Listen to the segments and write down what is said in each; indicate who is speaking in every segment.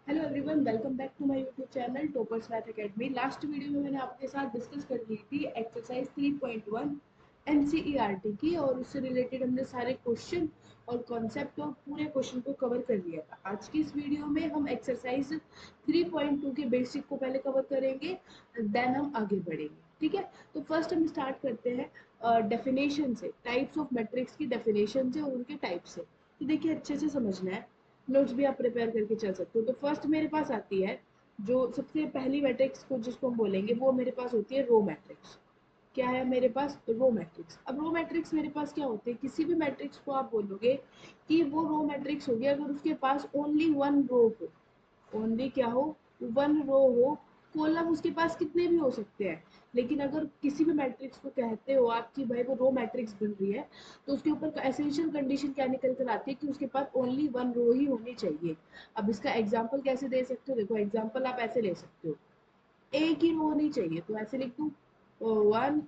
Speaker 1: Hello everyone, welcome back to my YouTube channel Toppers Math Academy. Last video में मैंने आपके साथ discuss कर ली थी एक्सरसाइज 3.1 एनसीईआरटी की, और उससे रिलेटेड हमने सारे क्वेश्चन और कॉन्सेप्ट और पूरे क्वेश्चन को कवर कर लिया था। आज की इस वीडियो में हम एक्सरसाइज 3.2 के बेसिक को पहले कवर करेंगे, देन हम आगे बढ़ेंगे। ठीक है, तो फर्स्ट हम स्टार्ट करते हैं डेफिनेशन से, टाइप्स ऑफ मैट्रिक्स की डेफिनेशन से और उनके टाइप से। तो देखिए, अच्छे से समझना है, नोट्स भी आप प्रिपेयर करके चल सकते हो। तो फर्स्ट मेरे पास आती है, जो सबसे पहली मैट्रिक्स को जिसको हम बोलेंगे, वो मेरे पास होती है रो मैट्रिक्स। क्या है मेरे पास? रो मैट्रिक्स। अब रो मैट्रिक्स मेरे पास क्या होते हैं? किसी भी मैट्रिक्स को आप बोलोगे कि वो रो मैट्रिक्स होगी अगर उसके पास ओनली वन रो हो। ओनली क्या हो? वन रो हो। कॉलम उसके पास कितने भी हो सकते हैं, लेकिन अगर किसी भी मैट्रिक्स को कहते हो आप कि भाई वो रो मैट्रिक्स बन रही है, तो उसके ऊपर एसेंशियल कंडीशन क्या निकल कर आती है कि उसके पास ओनली वन रो ही होनी चाहिए। अब इसका एग्जांपल कैसे दे सकते हो? देखो, एग्जांपल आप ऐसे ले सकते हो, एक ही रो होनी चाहिए, तो ऐसे लिख दूं, 1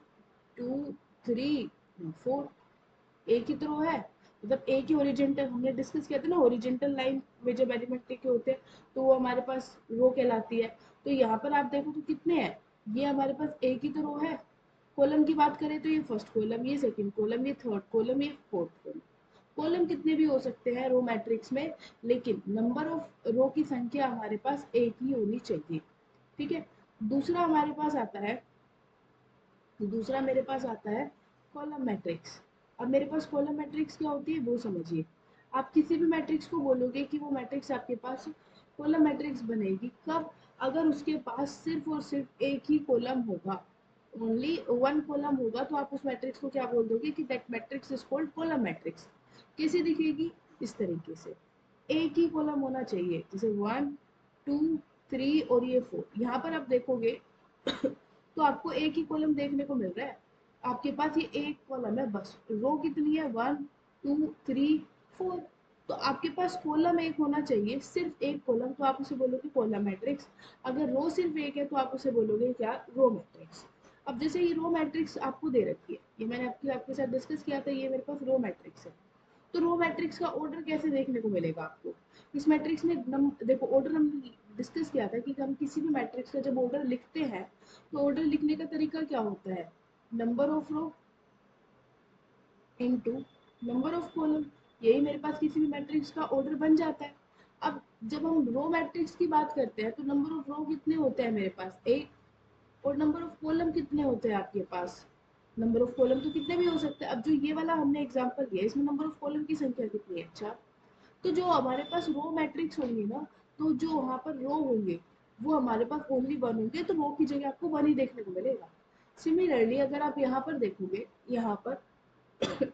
Speaker 1: 2 3 4, एक ही तो रो है, मतलब एक ही ओरिजेंटल। हमने डिस्कस किया था ना, ओरिजेंटल लाइन में जब एलिमेंट के होते हैं तो वो हमारे पास रो कहलाती है। तो यहाँ पर आप देखो तो कितने हैं, ये हमारे पास एक ही तो रो है। कॉलम की बात करें तो ये फर्स्ट कॉलम, ये सेकंड कॉलम, ये थर्ड कॉलम, ये फोर्थ कॉलम। कॉलम कितने भी हो सकते हैं रो मैट्रिक्स में, लेकिन नंबर ऑफ रो की संख्या हमारे पास एक ही होनी चाहिए। ठीक है, दूसरा हमारे पास आता है, दूसरा मेरे पास आता है कॉलम मैट्रिक्स। अब मेरे पास कॉलम मैट्रिक्स क्या होती है वो समझिए। आप किसी भी मैट्रिक्स को बोलोगे कि वो मैट्रिक्स आपके पास कॉलम मैट्रिक्स बनेगी कब? अगर उसके पास सिर्फ और सिर्फ एक ही कॉलम होगा, ओनली वन कॉलम होगा, तो आप उस मैट्रिक्स को क्या बोल दोगे कि that matrix is called column matrix. कैसे दिखेगी? इस तरीके से, एक ही कॉलम होना चाहिए, जैसे 1 2 3 और ये 4। यहाँ पर आप देखोगे तो आपको एक ही कॉलम देखने को मिल रहा है। आपके पास ये एक कॉलम है बस। रो कितनी है? 1 2 3 4। तो आपके पास कॉलम एक होना चाहिए, सिर्फ एक कॉलम, तो आप उसे बोलोगे कॉलम मैट्रिक्स। अगर रो सिर्फ एक है तो आप उसे बोलोगे क्या? Row matrix. अब जैसे ये रो मैट्रिक्स आपको दे रखी है, ये मैंने आपके साथ डिस्कस किया था, ये मेरे पास रो मैट्रिक्स है। तो रो मैट्रिक्स का ऑर्डर कैसे देखने को मिलेगा आपको? इस मैट्रिक्स में देखो, ऑर्डर हमने डिस्कस किया था कि हम किसी भी मैट्रिक्स का जब ऑर्डर लिखते हैं तो ऑर्डर लिखने का तरीका क्या होता है? Number of row into number of column. यही मेरे पास किसी भी मैट्रिक्स का ऑर्डर बन जाता है। अब जब हम रो मैट्रिक्स की बात करते हैं तो नंबर ऑफ रो कितने होते हैं मेरे पास? एक। और नंबर ऑफ कॉलम कितने होते हैं आपके पास? नंबर ऑफ कॉलम तो कितने भी हो सकते हैं। अब जो ये वाला हमने एग्जांपल दिया, इसमें नंबर ऑफ कॉलम की संख्या कितनी है? अच्छा, तो जो हमारे पास रो मैट्रिक्स होंगे ना, तो जो वहाँ पर रो होंगे वो हमारे पास ओनली वन होंगे, तो रो की जगह आपको वन ही देखने को मिलेगा। सिमिलरली अगर आप यहाँ पर देखोगे, यहाँ पर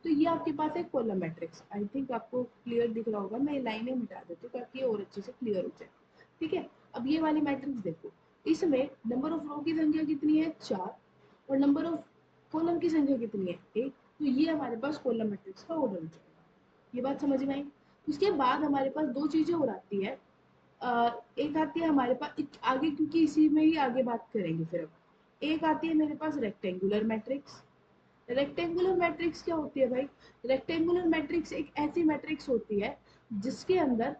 Speaker 1: तो ये आपके पास है कॉलम मैट्रिक्स। आई थिंक आपको क्लियर दिख रहा होगा, मैं ये लाइनें मिटा देती हूँ ताकि ये और अच्छे से क्लियर हो जाए। ठीक है, अब ये वाली मैट्रिक्स देखो, इसमें नंबर ऑफ रो की संख्या कितनी है? 4। और नंबर ऑफ कॉलम की संख्या कितनी है? 1। तो ये हमारे पास कॉलम मैट्रिक्स का ऑर्डर हो जाएगा। ये बात समझ में आई? उसके बाद हमारे पास दो चीजें और आती है। एक आती है हमारे पास आगे, क्योंकि इसी में ही आगे बात करेंगे फिर। अब एक आती है मेरे पास रेक्टेंगुलर मैट्रिक्स। रेक्टेंगुलर मैट्रिक्स क्या होती है भाई? रेक्टेंगुलर मैट्रिक्स एक ऐसी मैट्रिक्स होती है जिसके अंदर,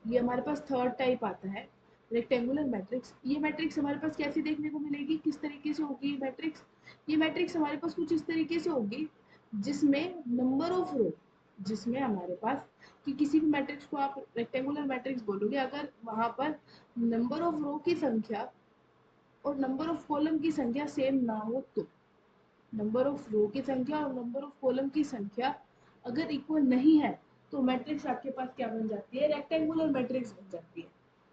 Speaker 1: ये हमारे पास थर्ड टाइप आता है रेक्टेंगुलर मैट्रिक्स। ये मैट्रिक्स हमारे पास कैसी देखने को मिलेगी, किस तरीके से होगी ये मैट्रिक्स? ये मैट्रिक्स हमारे पास कुछ इस तरीके से होगी, जिसमें नंबर ऑफ रो, जिसमें हमारे पास, कि किसी भी मैट्रिक्स को आप रेक्टेंगुलर मैट्रिक्स बोलोगे अगर वहां पर नंबर ऑफ रो की संख्या और नंबर ऑफ कॉलम की संख्या सेम ना हो, तो नंबर ऑफ रो की संख्या और नंबर ऑफ कॉलम की संख्या अगर इक्वल नहीं है, तो मैट्रिक्स आपके पास क्या बन जाती है? रेक्टेंगुलर मैट्रिक्स बन जाती है।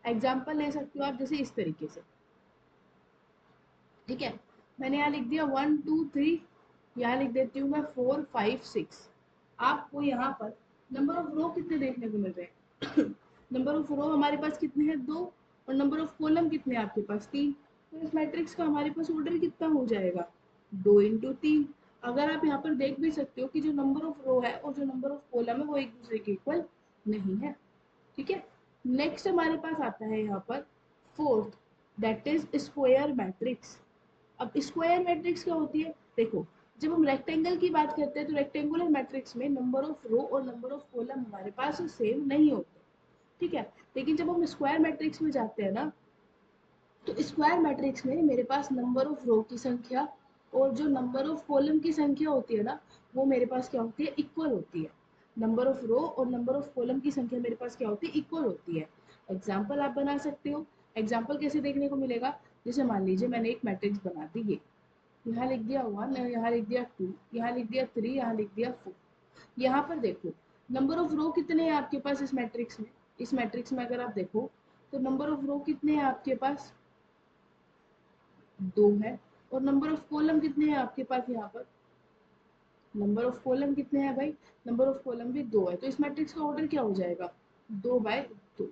Speaker 1: एग्जांपल ले सकते हो आप, जैसे इस तरीके से। ठीक है, मैंने यहाँ लिख दिया 1 2 3, यहाँ लिख देती हूँ मैं 4 5 6। आपको यहाँ पर नंबर ऑफ रो कितने देखने को मिल रहे हैं? नंबर ऑफ रो हमारे पास कितने हैं? 2। और नंबर ऑफ कॉलम कितने हैं आपके पास? 3। तो इस मैट्रिक्स का हमारे पास ऑर्डर कितना हो जाएगा? 2 × 3। अगर आप यहाँ पर देख भी सकते हो कि जो नंबर ऑफ रो है और जो नंबर ऑफ कॉलम है वो एक दूसरे के इक्वल नहीं है। ठीक है, नेक्स्ट हमारे पास आता है यहाँ पर fourth, that is square matrix. अब स्क्वायर मैट्रिक्स क्या होती है? देखो, जब हम रेक्टेंगल की बात करते हैं तो रेक्टेंगुलर मैट्रिक्स में नंबर ऑफ रो और नंबर ऑफ कॉलम हमारे पास सेम नहीं होते। ठीक है। लेकिन जब हम स्क्वायर मैट्रिक्स में जाते हैं ना, तो स्क्वायर मैट्रिक्स में मेरे पास नंबर ऑफ रो की संख्या और जो नंबर ऑफ कॉलम की संख्या होती है ना, वो मेरे पास क्या होती है, इक्वल होती है। नंबर ऑफ रो और नंबर ऑफ कॉलम की संख्या मेरे पास क्या होती है, इक्वल होती है। एग्जाम्पल आप बना सकते हो। एग्जाम्पल कैसे देखने को मिलेगा, जैसे मान लीजिए मैंने एक मैट्रिक्स बना दी, ये यहाँ लिख दिया 1, यहाँ लिख दिया 2, यहाँ लिख दिया 3, यहाँ लिख दिया 4। यहाँ पर देखो नंबर ऑफ रो कितने हैं आपके पास इस मैट्रिक्स में। इस मैट्रिक्स में अगर आप देखो तो नंबर ऑफ रो कितने हैं आपके पास, 2 है। और नंबर ऑफ कॉलम कितने हैं आपके पास, यहाँ पर नंबर ऑफ कॉलम कितने हैं भाई, नंबर ऑफ कॉलम भी 2 है। तो इस मैट्रिक्स का ऑर्डर क्या हो जाएगा, 2/2।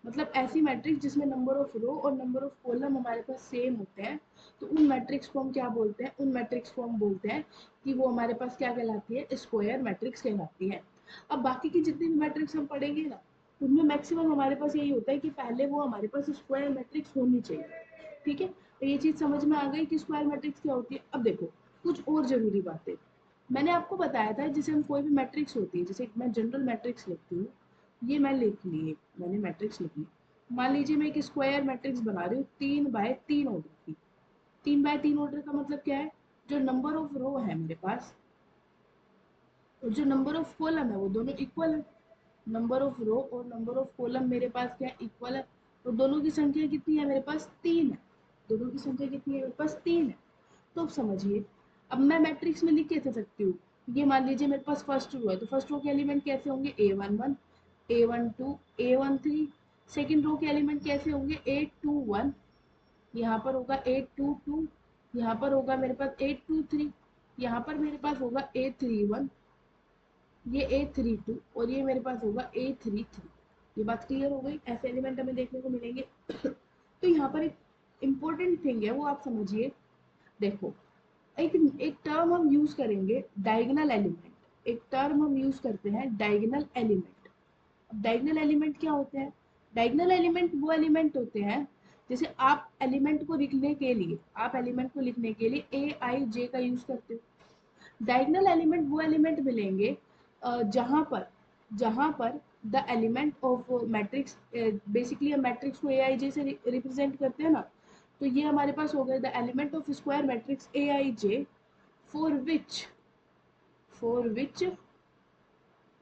Speaker 1: मतलब ऐसी मैट्रिक्स जिसमें नंबर ऑफ रो और नंबर ऑफ कॉलम हमारे पास सेम होते हैं, तो उन मैट्रिक्स को हम क्या बोलते हैं, उन मैट्रिक्स को हम बोलते हैं कि वो हमारे पास क्या कहलाती है, स्क्वायर मैट्रिक्स कहलाती है। अब बाकी की जितनी भी मैट्रिक्स हम पढ़ेंगे ना, उनमें मैक्सिमम हमारे पास यही होता है कि पहले वो हमारे पास स्क्वायर मैट्रिक्स होनी चाहिए। ठीक है, तो ये चीज समझ में आ गई कि स्क्वायर मैट्रिक्स क्या होती है। अब देखो कुछ और जरूरी बातें मैंने आपको बताया था, जैसे हम कोई भी मैट्रिक्स होती है, जैसे मैं जनरल मैट्रिक्स लिखती हूँ, ये मैं लिख ली, मैंने मैट्रिक्स लिख ली। मान लीजिए मैं एक स्क्वायर मैट्रिक्स बना रही हूँ 3/3 ऑर्डर की। 3/3 ऑर्डर का मतलब क्या है, जो नंबर ऑफ रो है मेरे पास और जो नंबर ऑफ कॉलम है वो दोनों इक्वल है। नंबर ऑफ रो और नंबर ऑफ कॉलम मेरे पास क्या है, इक्वल है। तो दोनों की संख्या कितनी है मेरे पास, 3 है। दोनों की संख्या कितनी है मेरे पास, 3 है। तो अब समझिए, अब मैं मैट्रिक्स में लिख कैसे सकती हूँ, ये मान लीजिए मेरे पास फर्स्ट रो है, तो फर्स्ट रो के एलिमेंट कैसे होंगे, A11, A12, A13। Second row के एलिमेंट कैसे होंगे, A21, यहाँ पर होगा 822, यहाँ पर होगा मेरे पास 823, यहाँ पर मेरे पास होगा 831, ये 832 और ये मेरे पास होगा 833। ये बात क्लियर हो गई, ऐसे एलिमेंट हमें देखने को मिलेंगे। तो यहाँ पर एक इम्पोर्टेंट थिंग है, वो आप समझिए। देखो एक एक टर्म हम यूज करेंगे, डायगोनल एलिमेंट। एक टर्म हम यूज करते हैं, डायगोनल एलिमेंट। अब डायगोनल एलिमेंट क्या होते हैं, डायगोनल एलिमेंट वो एलिमेंट होते हैं, जैसे आप एलिमेंट को लिखने के लिए, आप एलिमेंट को लिखने के लिए ए आई जे का यूज करते हो। डायगोनल एलिमेंट वो एलिमेंट मिलेंगे जहां पर the element of matrix, basically हम मैट्रिक्स को ए आई जे से रिप्रेजेंट करते हैं ना, तो ये हमारे पास हो गए the element of square matrix A I J for which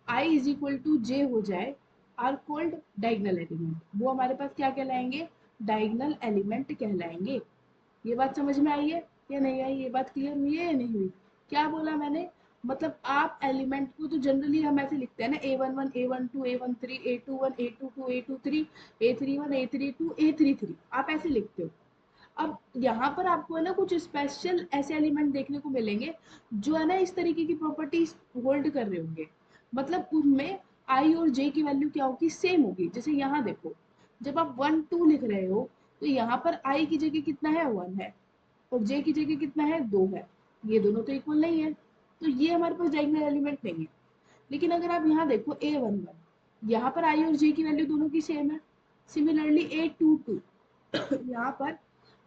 Speaker 1: I is equal to J हो जाए, आर कोल्ड डायगोनल एलिमेंट। वो हमारे पास क्या कहलाएंगे, डायगोनल एलिमेंट कहलाएंगे। ये बात समझ में आई है या नहीं आई, ये बात क्लियर हुई है या नहीं हुई, क्या बोला मैंने, मतलब आप एलिमेंट को तो जनरली हम ऐसे लिखते हैं ना, A11, A12, A13, A21, A22, A23, A31, A32, A33, आप ऐसे लिखते हो। अब यहाँ पर आपको है ना कुछ स्पेशल ऐसे एलिमेंट देखने को मिलेंगे जो है ना इस तरीके की प्रॉपर्टीज होल्ड कर रहे होंगे। मतलब उनमें आई और जे की वैल्यू क्या होगी, सेम होगी। जैसे यहाँ देखो, जब आप 1 2 लिख रहे हो, तो यहाँ पर आई की जगह कितना है, 1 है, और जे की जगह कितना है, 2 है। ये दोनों तो इक्वल नहीं है, तो ये हमारे पास डायगोनल एलिमेंट नहीं है। लेकिन अगर आप यहाँ देखो A11, यहाँ पर आई और जे की वैल्यू दोनों की सेम है। सिमिलरली A22, यहाँ पर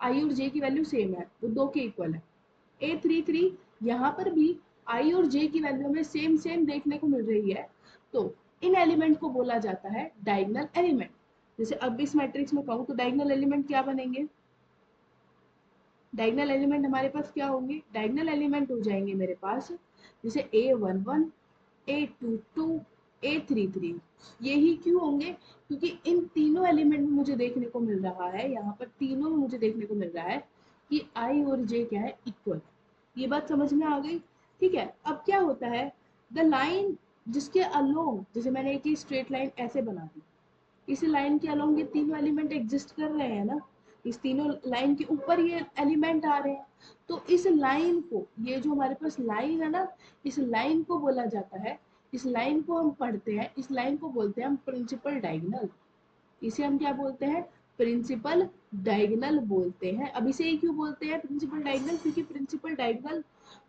Speaker 1: आई और जे की वैल्यू सेम है, वो 2 के इक्वल है। A33, यहाँ पर भी आई और जे की वैल्यू हमें सेम सेम देखने को मिल रही है। तो इन एलिमेंट को बोला जाता है डायगोनल एलिमेंट। जैसे अब इस मैट्रिक्स में कहूँ तो डायगोनल एलिमेंट क्या बनेंगे, डायगोनल एलिमेंट हमारे पास क्या होंगे, डायगोनल एलिमेंट हो जाएंगे मेरे पास जैसे A11, A22, A33। यही क्यों होंगे, क्योंकि इन तीनों एलिमेंट में मुझे देखने को मिल रहा है, यहाँ पर तीनों में मुझे देखने को मिल रहा है कि आई और जे क्या है, इक्वल। ये बात समझ में आ गई। ठीक है, अब क्या होता है, द लाइन जिसके अलोंग, जैसे मैंने एक स्ट्रेट लाइन ऐसे बना दी, इस लाइन के अलोंग ये तीनों एलिमेंट एग्जिस्ट कर रहे हैं ना, इस तीनों लाइन के ऊपर ये एलिमेंट आ रहे हैं। तो इस लाइन को, ये जो हमारे पास लाइन है ना, इस लाइन को बोला जाता है, इस लाइन को हम पढ़ते हैं, इस लाइन को बोलते हैं हम प्रिंसिपल डायगोनल। इसे हम क्या बोलते हैं, प्रिंसिपल डायगोनल बोलते हैं। अब इसे ही क्यों बोलते हैं प्रिंसिपल डायगोनल, क्योंकि प्रिंसिपल डायगोनल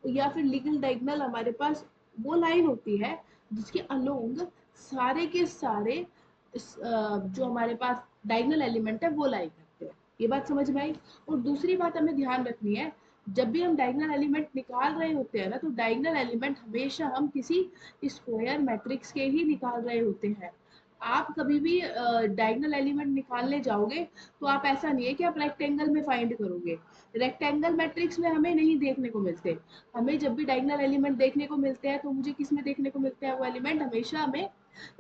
Speaker 1: या फिर लीगल डायगोनल हमारे पास वो लाइन होती है जिसके अलोंग सारे के सारे जो हमारे पास डायगोनल एलिमेंट है वो लाई करते हैं। ये बात समझ में आई। और दूसरी बात हमें ध्यान रखनी है, जब भी हम डायगोनल एलिमेंट निकाल रहे होते हैं ना, तो डायगोनल एलिमेंट हमेशा हम किसी स्क्वायर मैट्रिक्स के ही निकाल रहे होते हैं। आप कभी भी डायगोनल एलिमेंट निकालने जाओगे तो आप ऐसा नहीं है कि आप रेक्टेंगल में फाइंड करोगे। रेक्टेंगल मैट्रिक्स में हमें नहीं देखने को मिलते। हमें जब भी डायगोनल एलिमेंट देखने को मिलते हैं तो मुझे किस में देखने को मिलते हैं वो एलिमेंट, हमेशा हमें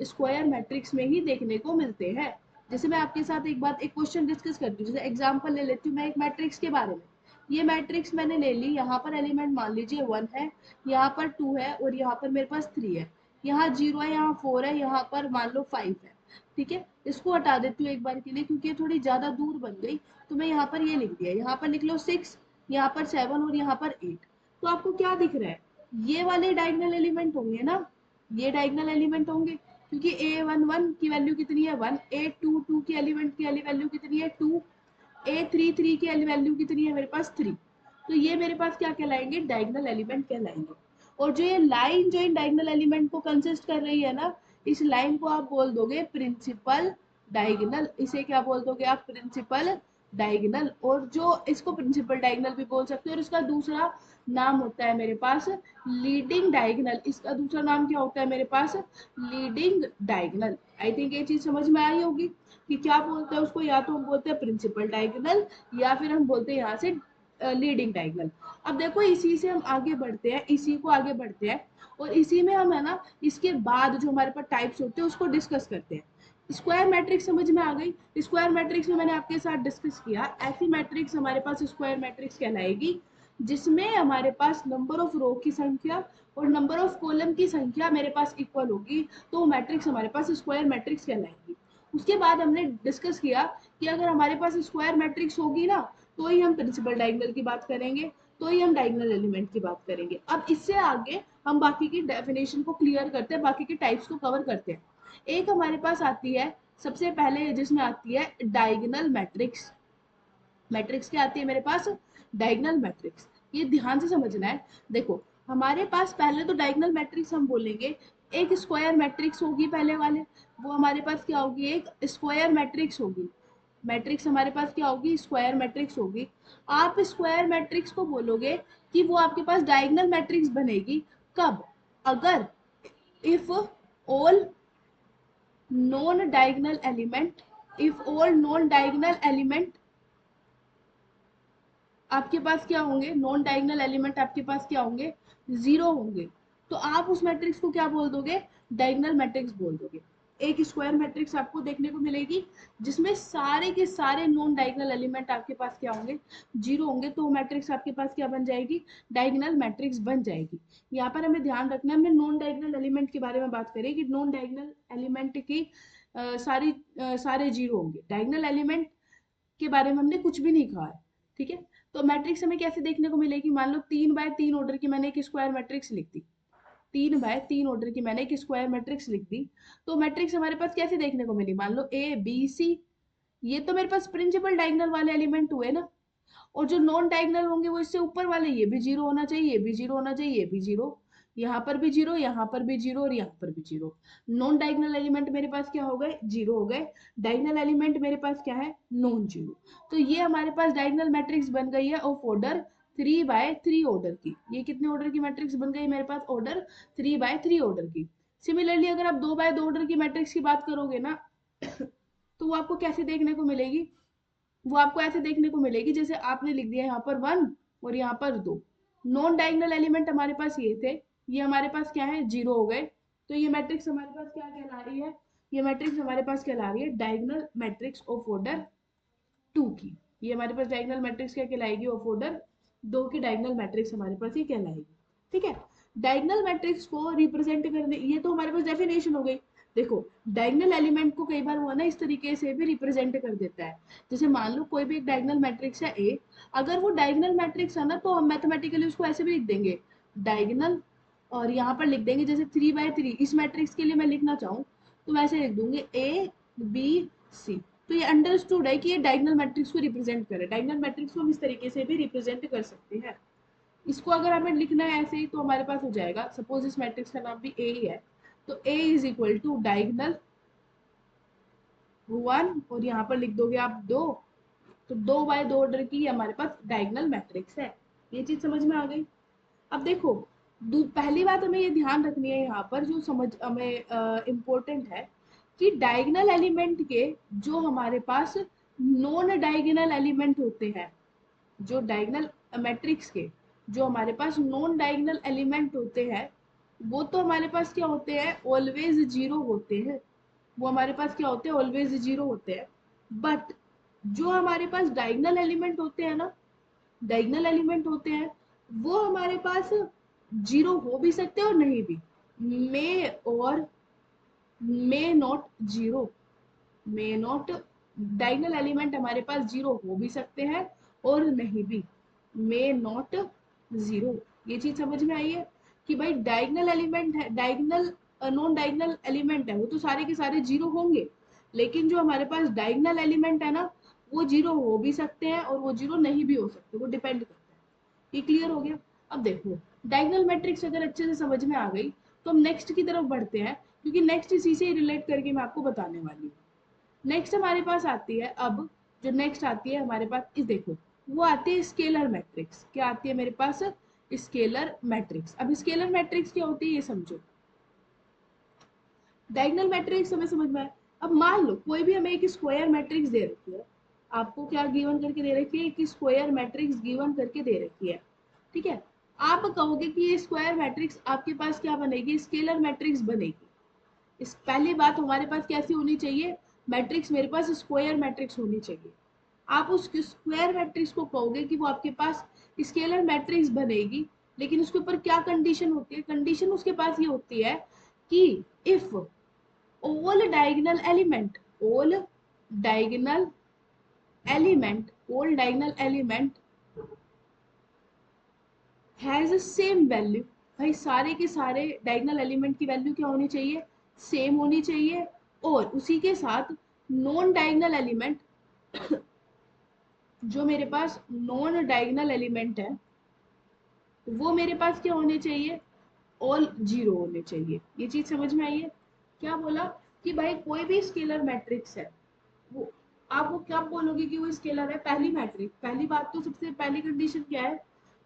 Speaker 1: स्क्वायर मैट्रिक्स में ही देखने को मिलते हैं। जैसे मैं आपके साथ एक क्वेश्चन डिस्कस करती हूँ, जैसे एग्जांपल ले लेती हूँ मैं एक मैट्रिक्स के बारे में। ये मैट्रिक्स मैंने ले ली, यहाँ पर एलिमेंट मान लीजिए 1 है, यहाँ पर 2 है और यहाँ पर मेरे पास 3 है, यहाँ 0 है, यहाँ 4 है, यहाँ पर मान लो 5 है। ठीक है, इसको हटा देती हूँ एक बार के लिए क्योंकि ये थोड़ी ज्यादा दूर बन गई। तो मैं यहाँ पर ये लिख दिया, यहाँ पर लिख लो 6, यहाँ पर 7 और यहाँ पर 8। तो आपको क्या दिख रहा है, ये वाले डायगोनल एलिमेंट होंगे ना, ये डायगोनल एलिमेंट होंगे क्योंकि a11 की वैल्यू कितनी है 1, a22 की एलिमेंट की वैल्यू कितनी है 2, a33 की वैल्यू कितनी है मेरे पास 3। तो ये मेरे पास क्या कहलाएंगे, डायगोनल एलिमेंट कहलाएंगे। और जो ये लाइन जो इन डायगोनल एलिमेंट को कंसिस्ट कर रही है ना, इस लाइन को आप बोल दोगे प्रिंसिपल डायगोनल। इसे क्या बोल दोगे आप, प्रिंसिपल डायगोनल। और जो इसको प्रिंसिपल डायगोनल भी बोल सकते हो, और इसका दूसरा नाम होता है मेरे पास लीडिंग डायगोनल। इसका दूसरा नाम क्या होता है मेरे पास, लीडिंग डायगोनल। आई थिंक ये चीज समझ में आई होगी कि क्या बोलते हैं उसको, या तो हम बोलते हैं प्रिंसिपल डायगोनल या फिर हम बोलते हैं यहाँ से लीडिंग डायगोनल। अब देखो इसी से हम आगे बढ़ते हैं, इसी को आगे बढ़ते हैं और इसी में हम है ना इसके बाद जो हमारे पास टाइप्स होते हैं उसको डिस्कस करते हैं। स्क्वायर मैट्रिक्स समझ में आ गई। स्क्वायर मैट्रिक्स में मैंने आपके साथ डिस्कस किया, ऐसी मैट्रिक्स हमारे पास स्क्वायर मैट्रिक्स कहलाएगी जिसमें हमारे पास नंबर ऑफ रो की संख्या और नंबर ऑफ कॉलम की संख्या मेरे पास इक्वल होगी, तो मैट्रिक्स हमारे पास स्क्वायर मैट्रिक्स कहलाएगी। उसके बाद हमने डिस्कस किया कि अगर हमारे पास स्क्वायर मैट्रिक्स होगी ना, तो ही हम प्रिंसिपल डायगोनल की बात करेंगे, तो ही हम डायगोनल एलिमेंट की बात करेंगे। अब इससे आगे हम बाकी की डेफिनेशन को क्लियर करते हैं, बाकी के टाइप्स को कवर करते हैं। एक हमारे पास आती है सबसे पहले जिसमें आती है डायगोनल मैट्रिक्स। मैट्रिक्स क्या आती है मेरे पास, डायगोनल मैट्रिक्स। ये ध्यान से समझना है। देखो हमारे पास पहले तो डायगोनल मैट्रिक्स हम बोलेंगे, एक स्क्वायर मैट्रिक्स होगी पहले वाले, वो हमारे पास क्या होगी, एक स्क्वायर मैट्रिक्स होगी। मैट्रिक्स हमारे पास क्या होगी, स्क्वायर मैट्रिक्स होगी। आप स्क्वायर मैट्रिक्स को बोलोगे कि वो आपके पास डायगोनल मैट्रिक्स बनेगी कब, अगर if all non diagonal element, if all non diagonal element आपके पास क्या होंगे, नॉन डायगोनल एलिमेंट आपके पास क्या होंगे, 0 होंगे। तो आप उस मैट्रिक्स को क्या बोल दोगे, डायगोनल मैट्रिक्स बोल दोगे। एक स्क्वायर मैट्रिक्स आपको देखने को मिलेगी जिसमें सारे के सारे नॉन डायगोनल एलिमेंट आपके पास क्या होंगे, 0 होंगे। तो मैट्रिक्स आपके पास क्या बन जाएगी, डायगोनल मैट्रिक्स बन जाएगी। यहाँ पर हमें ध्यान रखना है, हमने नॉन डायगोनल एलिमेंट के बारे में बात करी कि नॉन डायगोनल एलिमेंट की सारे 0 होंगे। डायगोनल एलिमेंट के बारे में हमने कुछ भी नहीं कहा है। ठीक है, तो मैट्रिक्स हमें कैसे देखने को मिलेगी, मान लो 3 बाय 3 ऑर्डर की मैंने एक स्क्वायर मैट्रिक्स लिख दी, 3 बाय 3 ऑर्डर की मैंने एक स्क्वायर मैट्रिक्स लिख दी। तो मैट्रिक्स हमारे पास कैसे देखने को मिली, मान लो ए बी सी, ये तो मेरे पास प्रिंसिपल डायगोनल वाले एलिमेंट हुए ना। और जो नॉन डायगोनल होंगे वो इससे ऊपर वाले, ये भी 0 होना चाहिए, ये भी 0 होना चाहिए, ये भी 0, यहाँ पर भी 0, यहाँ पर भी 0 और यहाँ पर भी 0। नॉन डायगोनल एलिमेंट मेरे पास क्या हो गए, 0 हो गए। डायगोनल एलिमेंट मेरे पास क्या है, नॉन 0। तो ये हमारे पास डायगोनल मैट्रिक्स बन गई है ऑफ ऑर्डर 3 बाय 3 ऑर्डर की। ये कितने ऑर्डर की मैट्रिक्स बन गई मेरे पास, ऑर्डर 3 बाय 3 ऑर्डर की। सिमिलरली अगर आप 2 बाय 2 ऑर्डर की मैट्रिक्स की बात करोगे ना तो वो आपको कैसे देखने को मिलेगी, वो आपको ऐसे देखने को मिलेगी जैसे आपने लिख दिया यहाँ पर 1 और यहाँ पर 2। नॉन डायगोनल एलिमेंट हमारे पास ये थे, ये हमारे पास क्या है, 0 हो गए। तो ये मैट्रिक्स हमारे पास क्या कहला रही है, ये मैट्रिक्स हमारे पास कहला रही है डायगोनल मैट्रिक्स ऑफ ऑर्डर 2 की। ये हमारे पास डायगोनल मैट्रिक्स क्या कहलाएगी, ऑफ ऑर्डर 2 की डायगोनल मैट्रिक्स हमारे पास ये कहलाएगी। ठीक है, डायगोनल मैट्रिक्स को रिप्रेजेंट करने, ये तो हमारे पास डेफिनेशन हो गई। देखो डायगोनल एलिमेंट को कई बार वो ना इस तरीके से भी रिप्रेजेंट कर देता है, जैसे मान लो कोई भी एक डायगोनल मैट्रिक्स है ए, अगर वो डायगोनल मैट्रिक्स है ना तो हम मैथमेटिकली उसको ऐसे भी लिख देंगे डायगोनल, और यहाँ पर लिख देंगे जैसे 3 बाय 3 इस मैट्रिक्स के लिए मैं लिखना चाहूँ तो वैसे लिख दूंगी ए बी सी। तो ये अंडरस्टूड है कि ये डायगोनल मैट्रिक्स को रिप्रेजेंट करे। डायगोनल मैट्रिक्स को हम इस तरीके से भी रिप्रेजेंट कर सकते हैं। इसको अगर हमें लिखना है ऐसे ही तो हमारे पास हो जाएगा, सपोज इस मैट्रिक्स का नाम भी ए ही है, तो ए इज इक्वल टू डायगोनल 1 और यहाँ पर लिख दोगे आप 2। तो 2 बाय 2 ऑर्डर की हमारे पास डायगोनल मैट्रिक्स है। ये चीज समझ में आ गई। अब देखो पहली बात हमें ये ध्यान रखनी है यहाँ पर जो समझ हमें इम्पोर्टेंट है कि डायगोनल एलिमेंट के जो हमारे पास नॉन डायगोनल एलिमेंट होते हैं, जो डायगोनल मैट्रिक्स के जो हमारे पास नॉन डायगोनल एलिमेंट होते हैं, वो तो हमारे पास क्या होते हैं, ऑलवेज जीरो होते हैं। वो हमारे पास क्या होते हैं, ऑलवेज जीरो होते हैं। बट जो हमारे पास डायगोनल एलिमेंट होते हैं ना, डायगोनल एलिमेंट होते हैं, वो हमारे पास जीरो हो भी सकते हैं और नहीं भी। मे और may not zero, may not, diagonal element हमारे पास जीरो हो भी सकते हैं और नहीं भी, मे नॉट जीरो। ये चीज समझ में आई है कि भाई डायगोनल एलिमेंट है, डायगोनल नॉन डायगोनल एलिमेंट है, वो तो सारे के सारे जीरो होंगे, लेकिन जो हमारे पास डायगोनल एलिमेंट है ना, वो जीरो हो भी सकते हैं और वो जीरो नहीं भी हो सकते, वो डिपेंड करता है। ये क्लियर हो गया। अब देखो, डायगोनल मैट्रिक्स अगर अच्छे से समझ में आ गई तो हम नेक्स्ट की तरफ बढ़ते हैं, क्योंकि नेक्स्ट इसी से रिलेट करके मैं आपको बताने वाली हूँ। नेक्स्ट हमारे पास आती है, अब जो नेक्स्ट आती है हमारे पास, इस देखो, वो आती है स्केलर मैट्रिक्स। क्या आती है मेरे पास, स्केलर मैट्रिक्स। अब स्केलर मैट्रिक्स क्या होती है ये समझो। डायगोनल मैट्रिक्स हमें समझ में आया। अब मान लो कोई भी हमें एक स्क्वायर मैट्रिक्स दे रखी है, आपको क्या गिवन करके दे रखी है, एक स्क्वायर मैट्रिक्स गिवन करके दे रखी है, ठीक है। आप कहोगे कि ये स्क्वायर मैट्रिक्स आपके पास क्या बनेगी, स्केलर मैट्रिक्स बनेगी। इस पहली बात हमारे पास कैसी होनी चाहिए, मैट्रिक्स मेरे पास स्क्वायर मैट्रिक्स होनी चाहिए। आप उस स्क्वायर मैट्रिक्स को कहोगे कि वो आपके पास स्केलर मैट्रिक्स बनेगी, लेकिन उसके ऊपर क्या कंडीशन होती है, कंडीशन उसके पास ये होती है कि if all diagonal element, all diagonal all diagonal element has a same value। भाई सारे के सारे डायगोनल एलिमेंट की वैल्यू क्या होनी चाहिए, सेम होनी चाहिए। और उसी के साथ नॉन डायगोनल एलिमेंट, जो मेरे पास नॉन डायगोनल एलिमेंट है, वो मेरे पास क्या होने चाहिए, ऑल जीरो होने चाहिए। ये चीज समझ में आई है। क्या बोला कि भाई कोई भी स्केलर मैट्रिक्स है, वो आप वो क्या बोलोगे कि वो स्केलर है, पहली मैट्रिक्स, पहली बात तो सबसे पहली कंडीशन क्या है,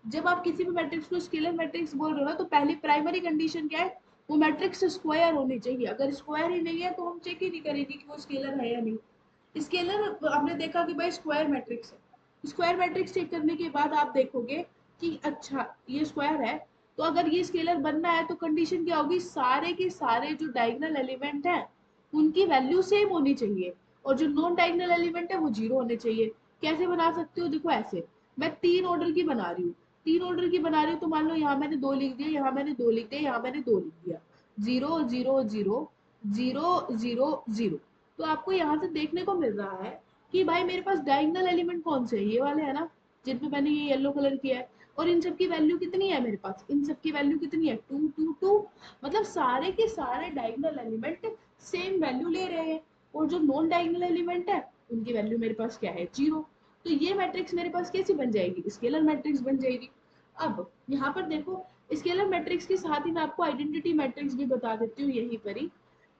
Speaker 1: जब आप किसी भी मैट्रिक्स को स्केलर मैट्रिक्स बोल रहे हो ना, तो पहली प्राइमरी कंडीशन क्या है, वो मैट्रिक्स स्क्वायर होनी चाहिए। अगर स्क्वायर ही नहीं है तो हम चेक ही नहीं करेंगे कि वो स्केलर है या नहीं। स्केलर हमने देखा कि भाई स्क्वायर मैट्रिक्स है, स्क्वायर मैट्रिक्स चेक करने के बाद आप देखोगे कि अच्छा ये स्क्वायर है, तो अगर ये स्केलर बनना है तो कंडीशन क्या होगी, सारे के सारे जो डायगोनल एलिमेंट हैं उनकी वैल्यू सेम होनी चाहिए, और जो नॉन डायगोनल एलिमेंट है वो जीरो होने चाहिए। कैसे बना सकते हो, देखो ऐसे, मैं तीन ऑर्डर की बना रही हूँ, तीन ऑर्डर की बना रही हूँ, तो मान लो यहाँ मैंने दो लिख दिया, यहाँ मैंने दो लिख दिया, यहाँ मैंने दो लिख दिया, zero zero zero, zero zero zero. तो आपको यहाँ से देखने को मिल रहा है कि भाई मेरे पास डायगोनल एलिमेंट कौन से है, ये वाले है ना, जिनपे मैंने ये येलो कलर किया है। और इन सब की वैल्यू कितनी है मेरे पास, इन सब की वैल्यू कितनी है, टू टू टू। मतलब सारे के सारे डायगोनल एलिमेंट सेम वैल्यू ले रहे हैं, और जो नॉन डायगोनल एलिमेंट है उनकी वैल्यू मेरे पास क्या है, जीरो। तो ये मैट्रिक्स मेरे पास कैसी बन जाएगी, स्केलर मैट्रिक्स बन जाएगी। अब यहाँ पर देखो, स्केलर मैट्रिक्स के साथ ही मैं आपको आइडेंटिटी मैट्रिक्स भी बता देती हूँ यहीं पर ही।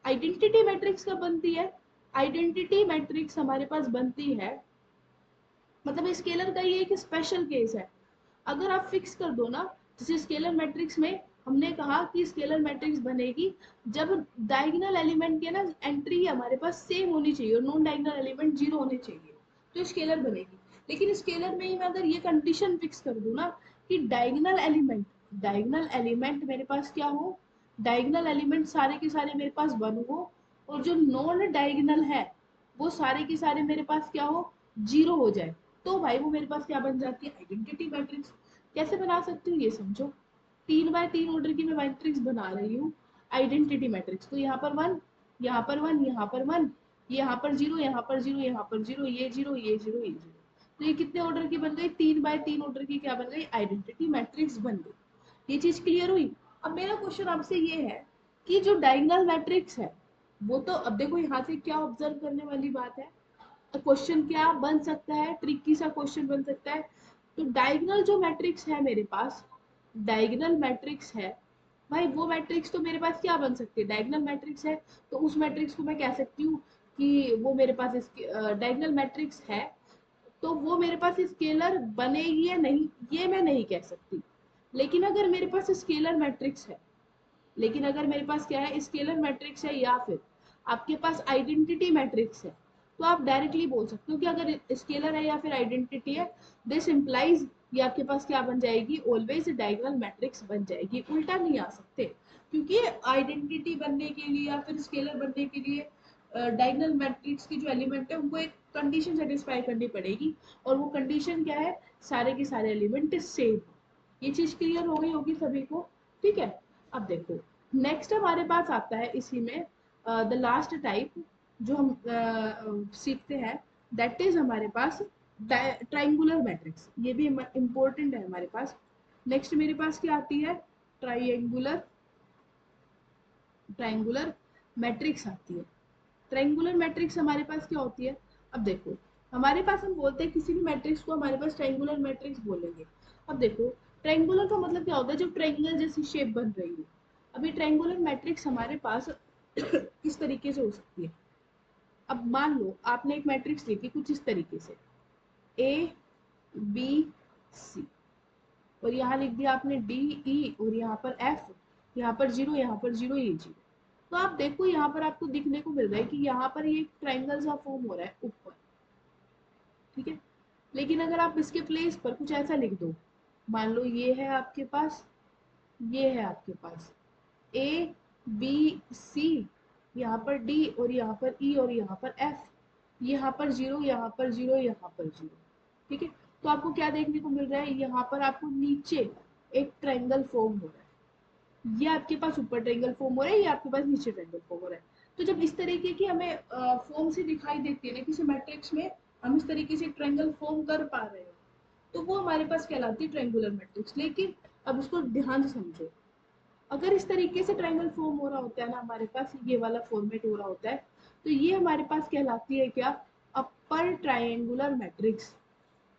Speaker 1: आइडेंटिटी मैट्रिक्स कब बनती है, आइडेंटिटी मैट्रिक्स हमारे पास बनती है, मतलब स्केलर का ये एक स्पेशल केस है। अगर आप फिक्स कर दो ना, जैसे स्केलर मैट्रिक्स में हमने कहा कि स्केलर मैट्रिक्स बनेगी जब डायगोनल एलिमेंट के ना एंट्री हमारे पास सेम होनी चाहिए और नॉन डायगोनल एलिमेंट जीरो होने चाहिए, तो स्केलर बनेगी। लेकिन स्केलर में ही मैं अगर ये कंडीशन फिक्स कर दूं ना कि डायगोनल एलिमेंट मेरे पास क्या हो, डायगोनल एलिमेंट सारे के सारे मेरे पास वन हो, और जो नॉन डायगोनल है वो सारे के सारे मेरे पास क्या हो, जीरो हो जाए, तो भाई वो मेरे पास क्या बन जाती है, आइडेंटिटी मैट्रिक्स। कैसे बना सकती हूँ ये समझो, तीन बाय तीन ऑर्डर की मैं मैट्रिक्स बना रही हूँ, आइडेंटिटी मैट्रिक्स। तो यहाँ पर वन, यहाँ पर वन, यहाँ पर वन, यहाँ पर जीरो, यहाँ पर जीरो, यहाँ पर जीरो, ये जीरो, ये जीरो, ये जीरो। तो ये कितने ऑर्डर की बन गई, तीन बाय तीन ऑर्डर की क्या बन गई, आइडेंटिटी मैट्रिक्स बन गई। ये चीज क्लियर हुई। अब मेरा क्वेश्चन आपसे ये है कि जो डायगोनल मैट्रिक्स है, वो तो अब देखो यहाँ से क्या ऑब्जर्व करने वाली बात है, क्वेश्चन क्या बन सकता है, ट्रिकी सा क्वेश्चन बन सकता है। तो डायगोनल जो मैट्रिक्स है मेरे पास, डायगोनल मैट्रिक्स है, भाई वो मैट्रिक्स तो मेरे पास क्या बन सकती है, डायगोनल मैट्रिक्स है, तो उस मैट्रिक्स को मैं कह सकती हूँ कि वो मेरे पास डायगोनल मैट्रिक्स है, तो वो मेरे पास स्केलर बनेगी या नहीं, ये मैं नहीं कह सकती। लेकिन अगर मेरे पास स्केलर मैट्रिक्स है, लेकिन अगर मेरे पास क्या है, स्केलर मैट्रिक्स है, या फिर आपके पास आइडेंटिटी मैट्रिक्स है, तो आप डायरेक्टली बोल सकते हो कि अगर स्केलर है या फिर आइडेंटिटी है, दिस इम्प्लाइज ये आपके पास क्या बन जाएगी, ऑलवेज डायगोनल मैट्रिक्स बन जाएगी। उल्टा नहीं आ सकते, क्योंकि आइडेंटिटी बनने के लिए या फिर स्केलर बनने के लिए डायगोनल मैट्रिक्स की जो एलिमेंट है उनको एक कंडीशन सेटिस्फाई करनी पड़ेगी, और वो कंडीशन क्या है, सारे के सारे एलिमेंट सेम। ये चीज क्लियर हो गई होगी सभी को, ठीक है। अब देखो नेक्स्ट हमारे पास आता है इसी में द लास्ट टाइप जो हम सीखते हैं, दैट इज हमारे पास ट्राइंगुलर मैट्रिक्स। ये भी इम्पोर्टेंट है हमारे पास। नेक्स्ट मेरे पास क्या आती है, ट्राइंगुलर ट्राइंगुलर मैट्रिक्स आती है। ट्राइंगुलर मैट्रिक्स हमारे पास क्या होती है, अब देखो हमारे पास हम बोलते हैं किसी भी मैट्रिक्स को हमारे पास ट्राइंगुलर मैट्रिक्स बोलेंगे। अब देखो ट्राइंगुलर का मतलब क्या होता है, जो ट्राइंगल जैसी शेप बन रही हो। अभी ट्राइंगुलर मैट्रिक्स हमारे पास किस तरीके से हो सकती है, अब मान लो आपने एक मैट्रिक्स लिखी कुछ इस तरीके से ए बी सी, और यहाँ लिख दिया आपने डी ई, और यहाँ पर एफ, यहाँ पर जीरो, यहाँ पर जीरो, ये जीरो। तो आप देखो यहाँ पर आपको दिखने को मिल रहा है कि यहाँ पर ये ट्राइंगल सा फॉर्म हो रहा है ऊपर, ठीक है। लेकिन अगर आप इसके प्लेस पर कुछ ऐसा लिख दो, मान लो ये है आपके पास, ये है आपके पास ए बी सी, यहाँ पर डी, और यहाँ पर ई, और यहाँ पर एफ, यहाँ पर जीरो, यहाँ पर जीरो, यहाँ पर जीरो, ठीक है। तो आपको क्या देखने को मिल रहा है, यहाँ पर आपको नीचे एक ट्रायंगल फॉर्म हो रहा है, ये आपके पास ऊपर ट्रायंगल फॉर्म हो रहा है, ये आपके पास नीचे ट्रायंगल फॉर्म हो रहा है। तो जब इस तरीके की हमें फॉर्म से दिखाई देती है ना किसी मैट्रिक्स में, हम इस तरीके से ट्रायंगल फॉर्म कर पा रहे हो, तो वो हमारे पास कहलाती है ट्रायंगुलर मैट्रिक्स। लेकिन अब उसको ध्यान से समझो, अगर इस तरीके से ट्रायंगल फॉर्म हो रहा होता है ना, हमारे पास ये वाला फॉर्मेट हो रहा होता है, तो ये हमारे पास कहलाती है क्या, अपर ट्रायंगुलर मैट्रिक्स।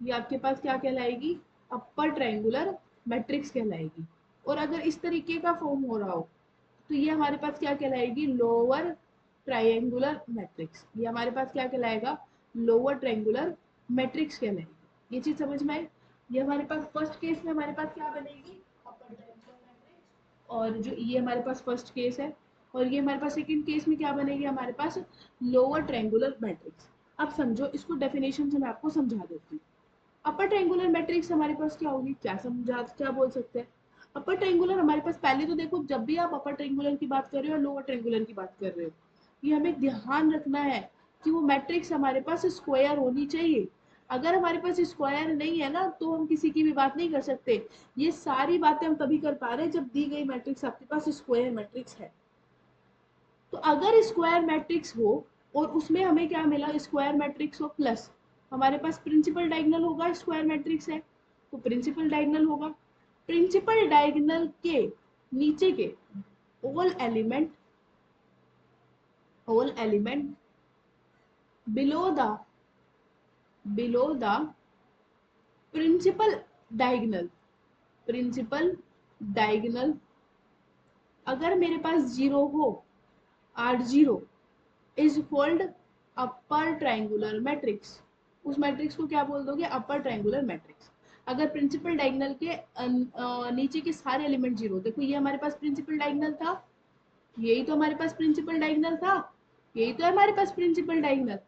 Speaker 1: ये आपके पास क्या कहलाएगी, अपर ट्रायंगुलर मैट्रिक्स कहलाएगी। और अगर इस तरीके का फॉर्म हो रहा हो, तो ये हमारे पास क्या कहलाएगी, लोअर ट्रायंगुलर मैट्रिक्स। ये हमारे पास क्या कहलाएगा, लोअर ट्रायंगुलर मैट्रिक्स कहलाएगी। ये चीज समझ में आई। ये हमारे पास फर्स्ट केस में हमारे पास क्या बनेगी, अपर ट्रायंगुलर मैट्रिक्स, और जो ये हमारे पास फर्स्ट केस है, और ये हमारे पास सेकंड केस में क्या बनेगी, हमारे पास लोअर ट्रायंगुलर मैट्रिक्स। अब समझो इसको डेफिनेशन से मैं आपको समझा देती हूँ। अपर ट्रायंगुलर मैट्रिक्स हमारे पास क्या होगी, क्या बोल सकते हैं। अपर ट्रायंगुलर हमारे पास, पहले तो देखो जब भी आप अपर ट्रायंगुलर की बात कर रहे हो और लोअर ट्रायंगुलर की बात कर रहे हो, ये हमें ध्यान रखना है कि वो मैट्रिक्स हमारे पास स्क्वायर होनी चाहिए। अगर हमारे पास स्क्वायर नहीं है ना, तो हम किसी की भी बात नहीं कर सकते। ये सारी बातें हम तभी कर पा रहे हैं जब दी गई मैट्रिक्स आपके पास स्क्वायर मैट्रिक्स है। तो अगर स्क्वायर मैट्रिक्स हो और उसमें हमें क्या मिला, स्क्वायर मैट्रिक्स हो प्लस हमारे पास प्रिंसिपल डायगोनल होगा, स्क्वायर मैट्रिक्स है तो प्रिंसिपल डायगोनल होगा। प्रिंसिपल डायगोनल के नीचे के all element below the principal diagonal principal diagonal, अगर मेरे पास जीरो हो, are zero is called upper triangular matrix. उस मैट्रिक्स को क्या बोल दोगे, अपर ट्रायंगुलर मैट्रिक्स। अगर प्रिंसिपल डायगोनल के नीचे के सारे एलिमेंट जीरो, देखो ये हमारे पास प्रिंसिपल डायगोनल था, यही तो हमारे पास प्रिंसिपल डायगोनल था, यही तो है हमारे पास प्रिंसिपल डायगोनल।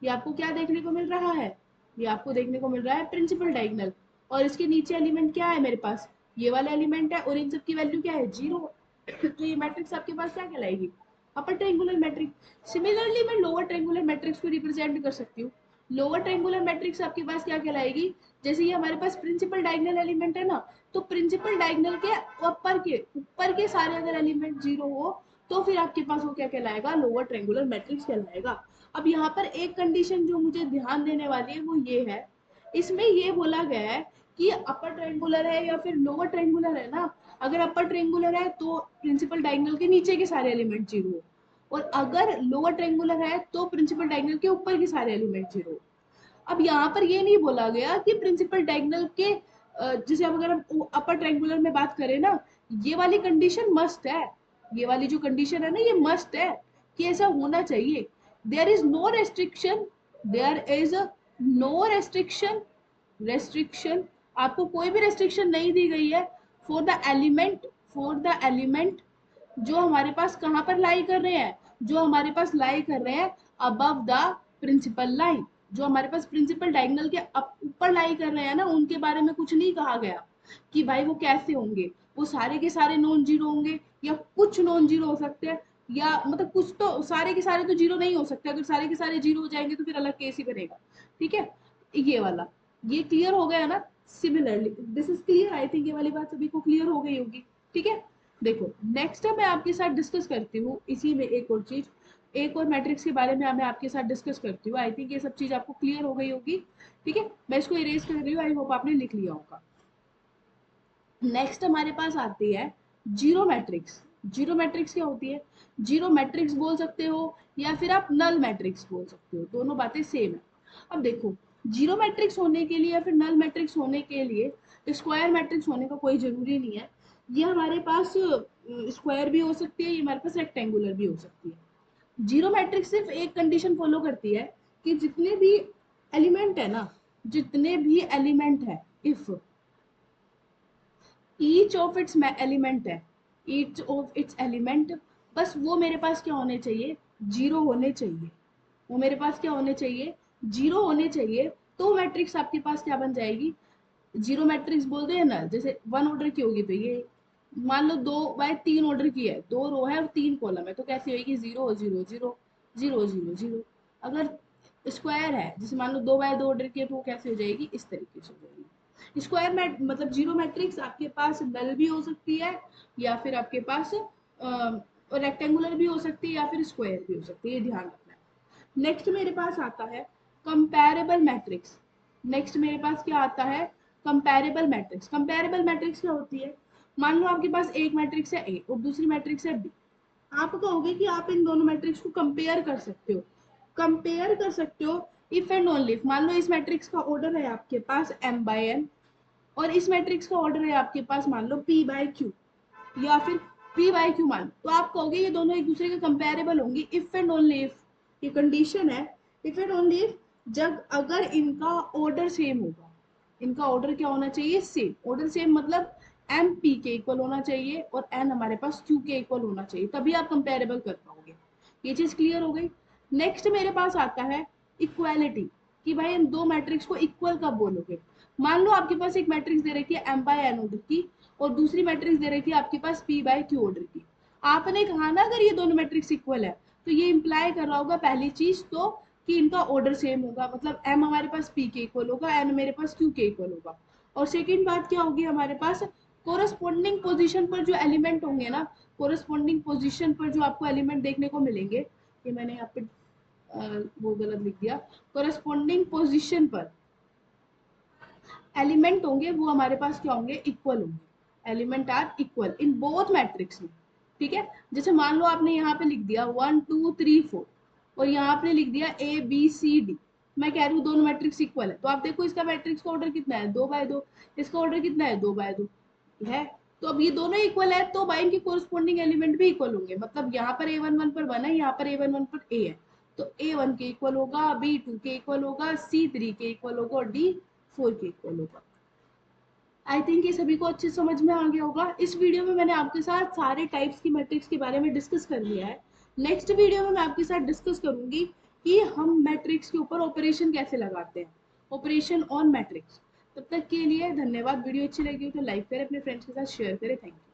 Speaker 1: ये आपको क्या देखने को मिल रहा है, ये आपको देखने को मिल रहा है प्रिंसिपल डायगोनल। और इसके नीचे एलिमेंट क्या है मेरे पास, ये वाला एलिमेंट है, और इन सब की वैल्यू क्या है, जीरो। तो ये मैट्रिक्स आपके पास क्या कहलाएगी, अपर ट्रायंगुलर मैट्रिक्स। सिमिलरली मैं लोअर ट्रायंगुलर मैट्रिक्स को रिप्रेजेंट कर सकती हूँ। लोअर ट्रायंगुलर मैट्रिक्स आपके पास क्या कहलाएगी, जैसे ये हमारे पास प्रिंसिपल डायगोनल एलिमेंट है ना, तो प्रिंसिपल डायगोनल के ऊपर के सारे अगर एलिमेंट जीरो हो, तो फिर आपके पास वो क्या कहलाएगा, लोअर ट्रायंगुलर मैट्रिक्स कहलाएगा। अब यहाँ पर एक कंडीशन जो मुझे ध्यान देने वाली है वो ये है, इसमें ये बोला गया है कि अपर ट्रायंगुलर है या फिर लोअर ट्रायंगुलर है ना, अगर अपर ट्रायंगुलर है तो प्रिंसिपल डायगोनल के नीचे के सारे एलिमेंट जीरो, और अगर लोअर ट्रायंगुलर है तो प्रिंसिपल डायगोनल के ऊपर के सारे एलिमेंट जीरो। अब यहाँ पर ये नहीं बोला गया कि प्रिंसिपल डायगोनल के जैसे अब अगर हम अपर ट्रायंगुलर में बात करें ना, ये वाली कंडीशन मस्ट है, ये वाली जो कंडीशन है ना ये मस्ट है कि ऐसा होना चाहिए। There is no restriction, there is no restriction, आपको कोई भी रेस्ट्रिक्शन नहीं दी गई है फॉर द एलिमेंट जो हमारे पास कहाँ पर लाई कर रहे हैं, जो हमारे पास लाई कर रहे हैं अबव द प्रिंसिपल लाइन, जो हमारे पास प्रिंसिपल डायगोनल के ऊपर लाई कर रहे हैं ना, उनके बारे में कुछ नहीं कहा गया कि भाई वो कैसे होंगे, वो सारे के सारे नॉन जीरो होंगे या कुछ नॉन जीरो हो सकते हैं, या मतलब कुछ तो, सारे के सारे तो जीरो नहीं हो सकते, अगर सारे के सारे जीरो हो जाएंगे तो फिर अलग केस ही बनेगा। ठीक है, ये वाला, ये क्लियर हो गया ना। Similarly this is clear, I think ये वाली बात सभी को क्लियर हो गई होगी। ठीक है, देखो नेक्स्ट मैं आपके साथ डिस्कस करती हूँ इसी में एक और चीज, एक और मैट्रिक्स के बारे में मैं आपके साथ डिस्कस करती हूँ। आई थिंक ये सब चीज आपको क्लियर हो गई होगी। ठीक है, मैं इसको इरेज कर रही हूँ, आई होप आपने लिख लिया होगा। नेक्स्ट हमारे पास आती है जीरो मैट्रिक्स। जीरो मैट्रिक्स क्या होती है? जीरो मैट्रिक्स बोल सकते हो या फिर आप नल मैट्रिक्स बोल सकते हो, दोनों बातें सेम है। अब देखो, जीरो मैट्रिक्स होने के लिए या फिर नल मैट्रिक्स होने के लिए स्क्वायर मैट्रिक्स होने का कोई जरूरी नहीं है। ये हमारे पास स्क्वायर भी हो सकती है, ये हमारे पास रेक्टेंगुलर भी हो सकती है। जीरो मैट्रिक्स सिर्फ एक कंडीशन फॉलो करती है कि जितने भी एलिमेंट है ना, जितने भी एलिमेंट है, if each of its element है, ईच ऑफ इट्स एलिमेंट, बस वो मेरे पास क्या होने चाहिए? जीरो होने चाहिए। वो मेरे पास क्या होने चाहिए? जीरो होने चाहिए। तो मैट्रिक्स आपके पास क्या बन जाएगी? जीरो मैट्रिक्स बोलते हैं ना, जैसे वन ऑर्डर की होगी तो ये, मान लो 2 बाय 3 ऑर्डर की है, 2 रो है और 3 कॉलम है, तो कैसी होगी? 0 0 0 0 0 0। अगर स्क्वायर है, जैसे मान लो 2 बाय 2 ऑर्डर की है, तो वो कैसे हो जाएगी? इस तरीके से हो जाएगी। स्क्वायर मैट मतलब जीरो मैट्रिक्स आपके पास नल भी हो सकती है, या फिर आपके पास रेक्टेंगुलर भी हो सकती है, या फिर स्क्वायर भी हो सकती है, ये ध्यान रखना है। नेक्स्ट मेरे पास आता है कंपैरेबल मैट्रिक्स। नेक्स्ट मेरे पास क्या आता है? Comparable matrix. कंपैरेबल मैट्रिक्स क्या होती है? मान लो आपके पास एक मैट्रिक्स है ए और दूसरी मैट्रिक्स है बी, आप कहोगे कि आप इन दोनों मैट्रिक्स को कंपेयर कर सकते हो। कंपेयर कर सकते हो इफ एंड ओनली इफ, मान लो इस मैट्रिक्स का ऑर्डर है आपके पास m/n और इस मैट्रिक्स का ऑर्डर है आपके पास मान लो p/q, या फिर p/q मान, तो आप कहोगे ये दोनों एक दूसरे के कंपेरेबल होंगे इफ एंड ओनली इफ, ये कंडीशन है, इफ एंड ओनली इफ, जब अगर इनका ऑर्डर सेम होगा। इनका ऑर्डर क्या होना चाहिए? सेम। ऑर्डर सेम मतलब एम पी के इक्वल होना चाहिए और एन हमारे पास क्यू के इक्वल होना चाहिए, तभी आप कंपेरेबल कर पाओगे। ये चीज क्लियर हो गई। नेक्स्ट मेरे पास आता है इक्वालिटी, कि भाई इन दो मैट्रिक्स को इक्वल कब बोलोगे? मान लो आपके पास एक मैट्रिक्स दे रखी है m/n ऑर्डर की और दूसरी मैट्रिक्स दे रखी है आपके पास p/q ऑर्डर की। आपने कहा ना अगर ये दोनों मैट्रिक्स इक्वल है, तो ये इंप्लाई कर रहा होगा पहली चीज तो कि इनका ऑर्डर सेम होगा, मतलब m हमारे पास p के इक्वल होगा, n मेरे पास q के इक्वल होगा। और सेकेंड बात क्या होगी हमारे पास? कोरस्पॉन्डिंग पोजीशन पर जो एलिमेंट होंगे ना, कोरस्पॉन्डिंग पोजीशन पर जो आपको एलिमेंट देखने को मिलेंगे, ये मैंने यहाँ पे वो गलत लिख दिया, कोरस्पॉन्डिंग पोजीशन पर एलिमेंट होंगे वो हमारे पास क्या होंगे? इक्वल होंगे। Element are equal in both matrix में। ठीक है, जैसे मान लो आपने यहाँ पे लिख दिया 1 2 3 4 और यहाँ आपने लिख दिया ABCD, मैं कह रही हूँ दोनों मैट्रिक्स इक्वल है, तो आप देखो इसका मैट्रिक्स का ऑर्डर कितना है? 2/2। इसका ऑर्डर कितना है? 2/2 है। तो अब ये दोनों इक्वल है तो बाई इनके कोरस्पॉन्डिंग एलिमेंट भी इक्वल होंगे, मतलब यहाँ पर A11 पर 1 है, यहाँ पर A11 पर A है, तो A1 के इक्वल होगा, B2 के इक्वल होगा, C3 के इक्वल होगा और D4 के इक्वल होगा। आई थिंक ये सभी को अच्छे समझ में आ गया होगा। इस वीडियो में मैंने आपके साथ सारे टाइप्स की मैट्रिक्स के बारे में डिस्कस कर लिया है। नेक्स्ट वीडियो में मैं आपके साथ डिस्कस करूंगी कि हम मैट्रिक्स के ऊपर ऑपरेशन कैसे लगाते हैं, ऑपरेशन ऑन मैट्रिक्स। तब तक के लिए धन्यवाद। वीडियो अच्छी लगी हो तो लाइक करें, अपने फ्रेंड्स के साथ शेयर करें। Thank you.